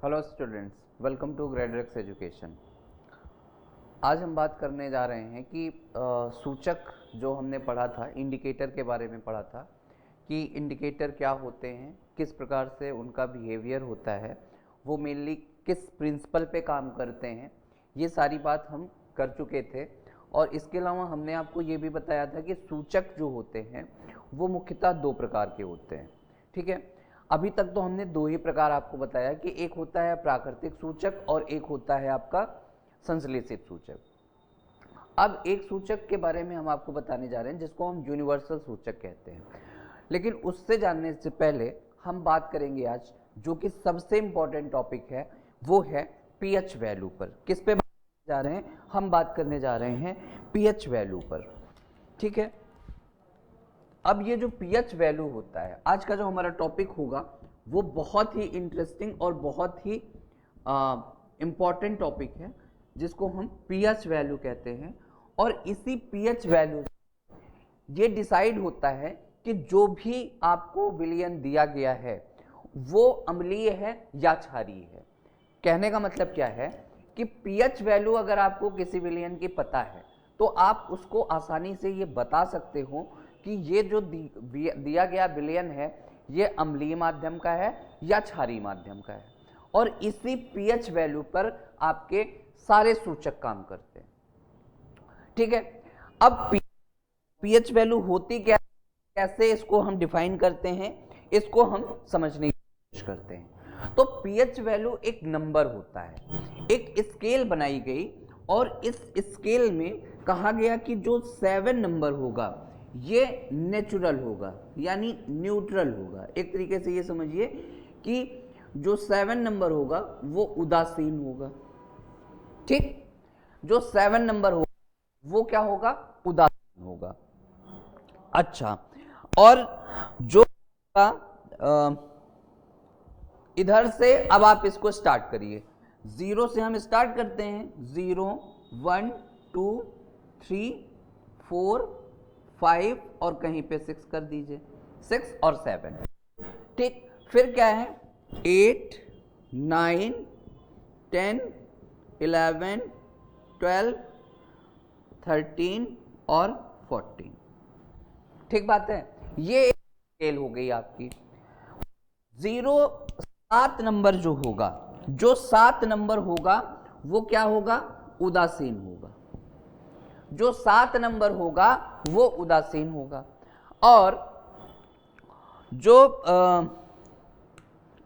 Hello students, welcome to Gradrex education. आज हम बात करने जा रहे हैं कि सूचक जो हमने पढ़ा था, इंडिकेटर के बारे में पढ़ा था कि इंडिकेटर क्या होते हैं, किस प्रकार से उनका बिहेवियर होता है, वो मेनली किस प्रिंसिपल पे काम करते हैं, ये सारी बात हम कर चुके थे। और इसके अलावा हमने आपको ये भी बताया था कि सूचक जो होते हैं वो मुख्यतः दो प्रकार के होते हैं। ठीक है, अभी तक तो हमने दो ही प्रकार आपको बताया कि एक होता है प्राकृतिक सूचक और एक होता है आपका संश्लेषित सूचक। अब एक सूचक के बारे में हम आपको बताने जा रहे हैं जिसको हम यूनिवर्सल सूचक कहते हैं। लेकिन उससे जानने से पहले हम बात करेंगे आज जो कि सबसे इंपॉर्टेंट टॉपिक है, वो है पीएच वैल्यू पर। किस पे बात करने जा रहे हैं? हम बात करने जा रहे हैं पीएच वैल्यू पर। ठीक है, अब ये जो पीएच वैल्यू होता है, आज का जो हमारा टॉपिक होगा वो बहुत ही इंटरेस्टिंग और बहुत ही इंपॉर्टेंट टॉपिक है जिसको हम पीएच वैल्यू कहते हैं। और इसी पीएच वैल्यू ये डिसाइड होता है कि जो भी आपको विलयन दिया गया है वो अम्लीय है या क्षारीय है। कहने का मतलब क्या है कि पीएच वैल्यू अगर आपको किसी विलयन की पता है तो आप उसको आसानी से ये बता सकते हो कि ये जो दिया गया विलयन है ये अम्लीय माध्यम का है या क्षारीय माध्यम का है। और इसी पीएच वैल्यू पर आपके सारे सूचक काम करते हैं। ठीक है, अब पीएच वैल्यू होती क्या, कैसे इसको हम डिफाइन करते हैं, इसको हम समझने की कोशिश करते हैं। तो पीएच वैल्यू एक नंबर होता है, एक स्केल बनाई गई और इस स्केल में कहा गया कि जो 7 नंबर होगा ये नेचुरल होगा यानी न्यूट्रल होगा। एक तरीके से ये समझिए कि जो 7 नंबर होगा वो उदासीन होगा। ठीक, जो 7 नंबर होगा वो क्या होगा? उदासीन होगा। अच्छा, और जो इधर से अब आप इसको स्टार्ट करिए, 0 से हम स्टार्ट करते हैं। 0 1 2 3 4 5 और कहीं पे 6 कर दीजिए, 6 और 7। ठीक, फिर क्या है? 8 9 10 11 12 13 और 14। ठीक बात है, ये एक स्केल हो गई आपकी। 7 नंबर जो होगा, जो 7 नंबर होगा वो क्या होगा? उदासीन होगा। जो 7 नंबर होगा वो उदासीन होगा। और जो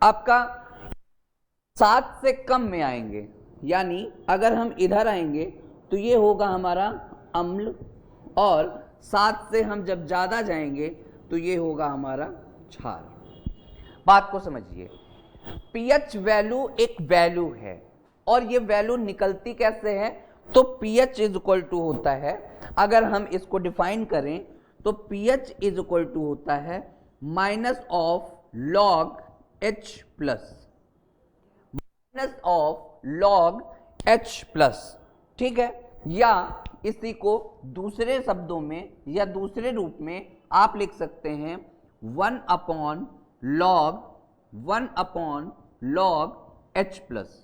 आपका 7 से कम में आएंगे, यानी अगर हम इधर आएंगे तो ये होगा हमारा अम्ल, और 7 से हम जब ज्यादा जाएंगे तो ये होगा हमारा क्षार। बात को समझिए, पीएच वैल्यू एक वैल्यू है और ये वैल्यू निकलती कैसे है? तो पीएच इज इक्वल टू होता है, अगर हम इसको डिफाइन करें तो पीएच इज इक्वल टू होता है minus of log H plus, minus of log H plus. ठीक है, या इसी को दूसरे शब्दों में या दूसरे रूप में आप लिख सकते हैं 1 अपॉन लॉग H प्लस।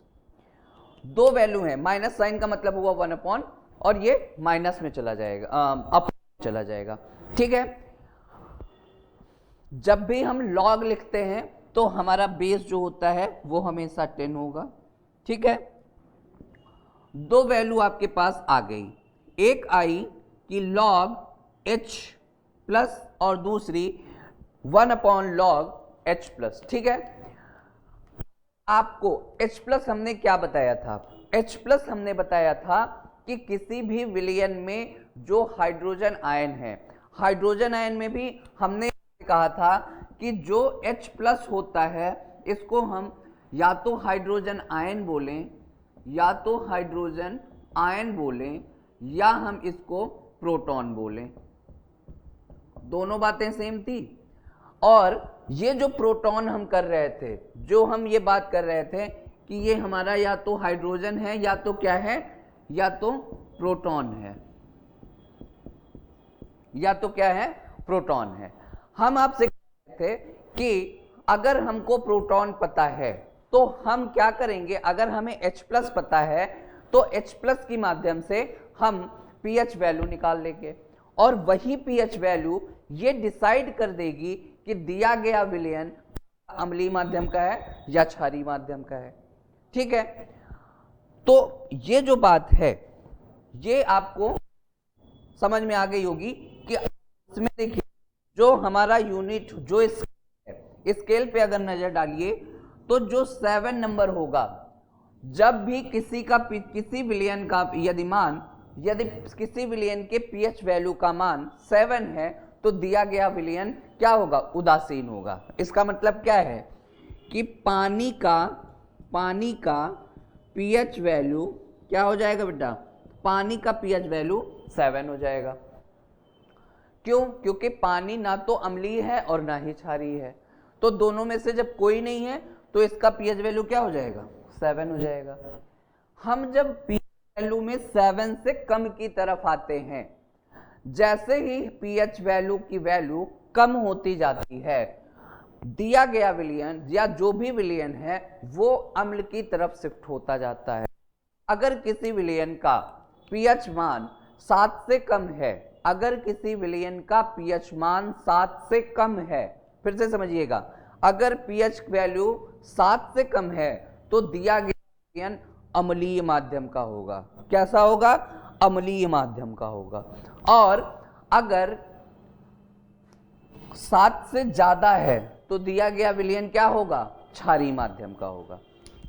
दो वैल्यू है, माइनस साइन का मतलब हुआ 1 अपॉन, और ये माइनस में चला जाएगा, अप चला जाएगा। ठीक है, जब भी हम लॉग लिखते हैं तो हमारा बेस जो होता है वो हमेशा 10 होगा। ठीक है, दो वैल्यू आपके पास आ गई, एक आई कि लॉग H प्लस और दूसरी 1 अपॉन लॉग H प्लस। ठीक है, आपको H प्लस हमने क्या बताया था? H प्लस हमने बताया था कि किसी भी विलयन में जो हाइड्रोजन आयन है, हाइड्रोजन आयन में भी हमने कहा था कि जो H प्लस होता है इसको हम या तो हाइड्रोजन आयन बोलें, या तो हाइड्रोजन आयन बोलें, या हम इसको प्रोटॉन बोलें। दोनों बातें सेम थी। और ये जो प्रोटॉन हम कर रहे थे, जो हम ये बात कर रहे थे कि ये हमारा या तो हाइड्रोजन है या तो क्या है, या तो प्रोटॉन है, या तो क्या है? प्रोटॉन है। हम आपसे कहते थे कि अगर हमको प्रोटॉन पता है तो हम क्या करेंगे, अगर हमें H+ पता है तो H+ की माध्यम से हम pH वैल्यू निकाल लेंगे और वही pH वैल्यू ये डिसाइड कर देगी कि दिया गया विलयन अम्लीय माध्यम का है या क्षारीय माध्यम का है। ठीक है, तो ये जो बात है ये आपको समझ में आ गई होगी कि इसमें देखिए जो हमारा यूनिट जो स्केल पे अगर नजर डालिए तो जो 7 नंबर होगा, जब भी किसी विलयन का यदि किसी विलयन के pH वैल्यू का मान 7 है तो दिया गया विलयन क्या होगा, उदासीन होगा। इसका मतलब क्या है कि पानी का pH वैल्यू क्या हो जाएगा बेटा, पानी का pH वैल्यू 7 हो जाएगा। क्यों? क्योंकि पानी ना तो अम्लीय है और ना ही क्षारीय है, तो दोनों में से जब कोई नहीं है तो इसका pH वैल्यू क्या हो जाएगा, 7 हो जाएगा। हम जब pH वैल्यू में 7 से कम की तरफ आते हैं, जैसे ही pH वैल्यू की वैल्यू कम होती जाती है, दिया गया विलयन या जो भी विलयन है वो अम्ल की तरफ शिफ्ट होता जाता है। अगर किसी विलयन का pH मान 7 से कम है, अगर किसी विलयन का pH मान 7 से कम है, फिर से समझिएगा, अगर pH वैल्यू 7 से कम है तो दिया गया विलयन अम्लीय माध्यम का होगा। कैसा होगा, अम्लीय माध्यम का होगा। और अगर 7 से ज्यादा है तो दिया गया विलयन क्या होगा, क्षारीय माध्यम का होगा।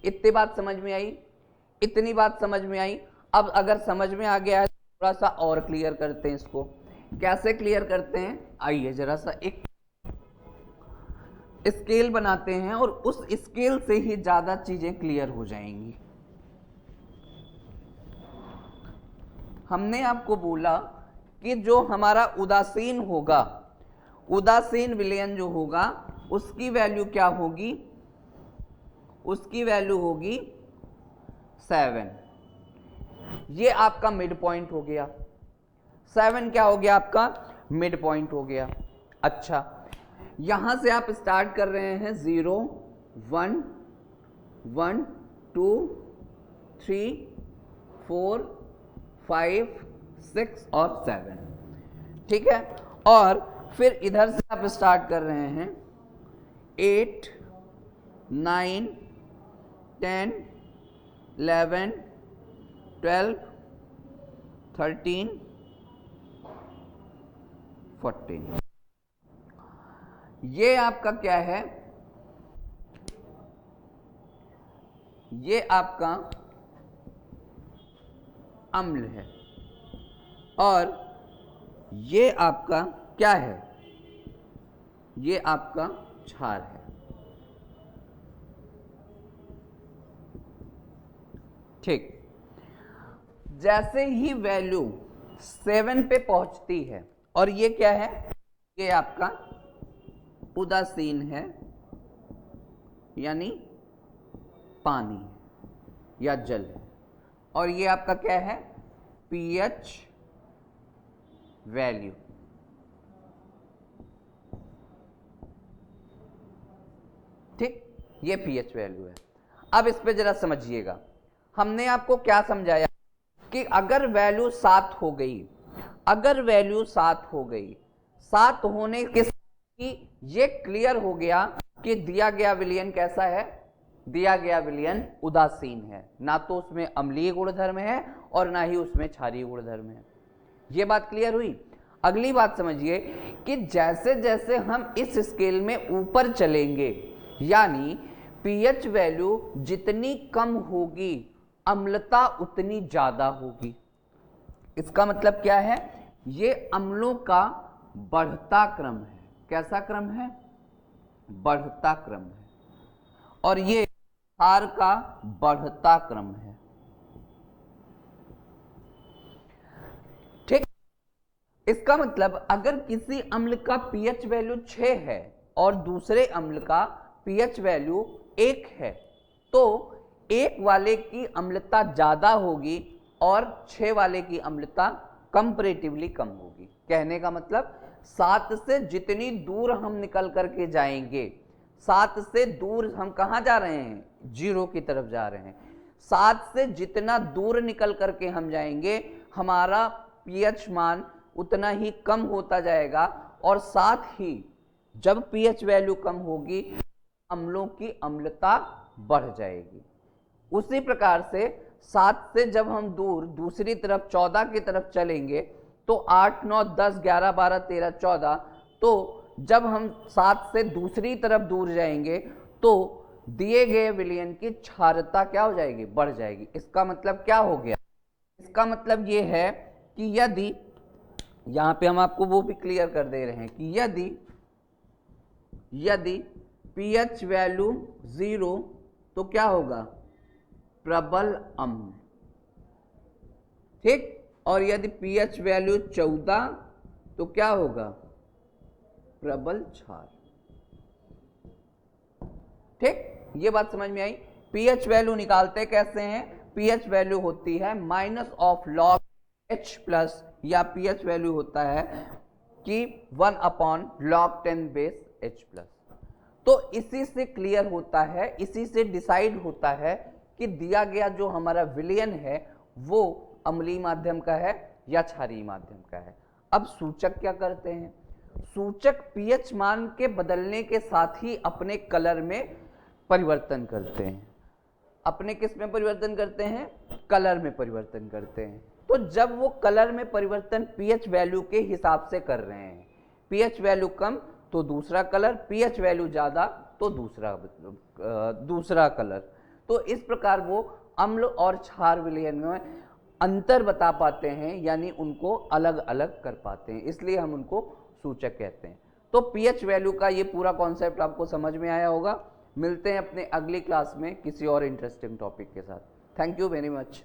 इतनी बात समझ में आई, इतनी बात समझ में आई। अब अगर समझ में आ गया है थोड़ा सा और क्लियर करते हैं इसको। कैसे क्लियर करते हैं, आइए जरा सा एक स्केल बनाते हैं और उस स्केल से ही ज्यादा चीजें क्लियर हो जाएंगी। हमने आपको बोला कि जो हमारा उदासीन होगा, उदासीन विलयन जो होगा उसकी वैल्यू क्या होगी, उसकी वैल्यू होगी 7। ये आपका मिड पॉइंट हो गया। 7 क्या हो गया, आपका मिड पॉइंट हो गया। अच्छा, यहां से आप स्टार्ट कर रहे हैं 0 1 1 2 3 4 5 6 और 7, ठीक है। और फिर इधर से आप स्टार्ट कर रहे हैं 8 9 10 11 12 13 14। ये आपका क्या है, ये आपका अम्ल है और ये आपका क्या है, ये आपका क्षार है। ठीक, जैसे ही वैल्यू 7 पे पहुंचती है, और ये क्या है, ये आपका उदासीन है यानी पानी या जल है, और ये आपका क्या है, pH वैल्यू। ठीक, ये pH वैल्यू है। अब इस पे जरा समझिएगा, हमने आपको क्या समझाया कि अगर वैल्यू 7 हो गई, अगर वैल्यू 7 हो गई, 7 होने के कि ये क्लियर हो गया कि दिया गया विलयन कैसा है, दिया गया विलयन उदासीन है, ना तो उसमें अम्लीय गुणधर्म है और ना ही उसमें क्षारीय गुणधर्म है। ये बात क्लियर हुई। अगली बात समझिए कि जैसे जैसे हम इस स्केल में ऊपर चलेंगे, यानी pH वैल्यू जितनी कम होगी अम्लता उतनी ज्यादा होगी। इसका मतलब क्या है, ये अम्लों का बढ़ता क्रम है। कैसा क्रम है, बढ़ता क्रम है, और ये क्षार का बढ़ता क्रम है। ठीक, इसका मतलब अगर किसी अम्ल का pH वैल्यू 6 है और दूसरे अम्ल का pH वैल्यू 1 है, तो 1 वाले की अम्लता ज्यादा होगी और 6 वाले की अम्लता कंपैरेटिवली कम होगी। कहने का मतलब 7 से जितनी दूर हम निकल करके जाएंगे, 7 से दूर हम कहाँ जा रहे हैं, 0 की तरफ जा रहे हैं। 7 से जितना दूर निकल करके हम जाएंगे हमारा पीएच मान उतना ही कम होता जाएगा, और साथ ही जब पीएच वैल्यू कम होगी अम्लों की अम्लता बढ़ जाएगी। उसी प्रकार से 7 से जब हम दूसरी तरफ 14 की तरफ चलेंगे तो 8, 9, 10, 11, 12, 13, 14, तो जब हम 7 से दूसरी तरफ दूर जाएंगे तो दिए गए विलयन की क्षारता क्या हो जाएगी, बढ़ जाएगी। इसका मतलब क्या हो गया, इसका मतलब ये है कि यदि, यहां पे हम आपको वो भी क्लियर कर दे रहे हैं कि यदि पीएच वैल्यू 0 तो क्या होगा, प्रबल अम्ल, ठीक। और यदि पीएच वैल्यू 14 तो क्या होगा, प्रबल क्षार, ठीक। ये बात समझ में आई। पीएच वैल्यू निकालते कैसे हैं, पीएच वैल्यू होती है -log H प्लस, या पीएच वैल्यू होता है कि 1/log 10 बेस H प्लस। तो इसी से क्लियर होता है, इसी से डिसाइड होता है कि दिया गया जो हमारा विलयन है वो अम्लीय माध्यम का है या क्षारीय माध्यम का है। अब सूचक क्या करते हैं, सूचक पीएच मान के बदलने के साथ ही अपने कलर में परिवर्तन करते हैं। अपने किस में परिवर्तन करते हैं, कलर में परिवर्तन करते हैं। तो जब वो कलर में परिवर्तन पीएच वैल्यू के हिसाब से कर रहे हैं, पीएच वैल्यू कम तो दूसरा कलर, पीएच वैल्यू ज्यादा तो दूसरा कलर। तो इस प्रकार वो अम्ल और क्षार विलयन में अंतर बता पाते हैं, यानी उनको अलग अलग कर पाते हैं, इसलिए हम उनको सूचक कहते हैं। तो पीएच वैल्यू का ये पूरा कॉन्सेप्ट आपको समझ में आया होगा। मिलते हैं अपने अगली क्लास में किसी और इंटरेस्टिंग टॉपिक के साथ। Thank you very much.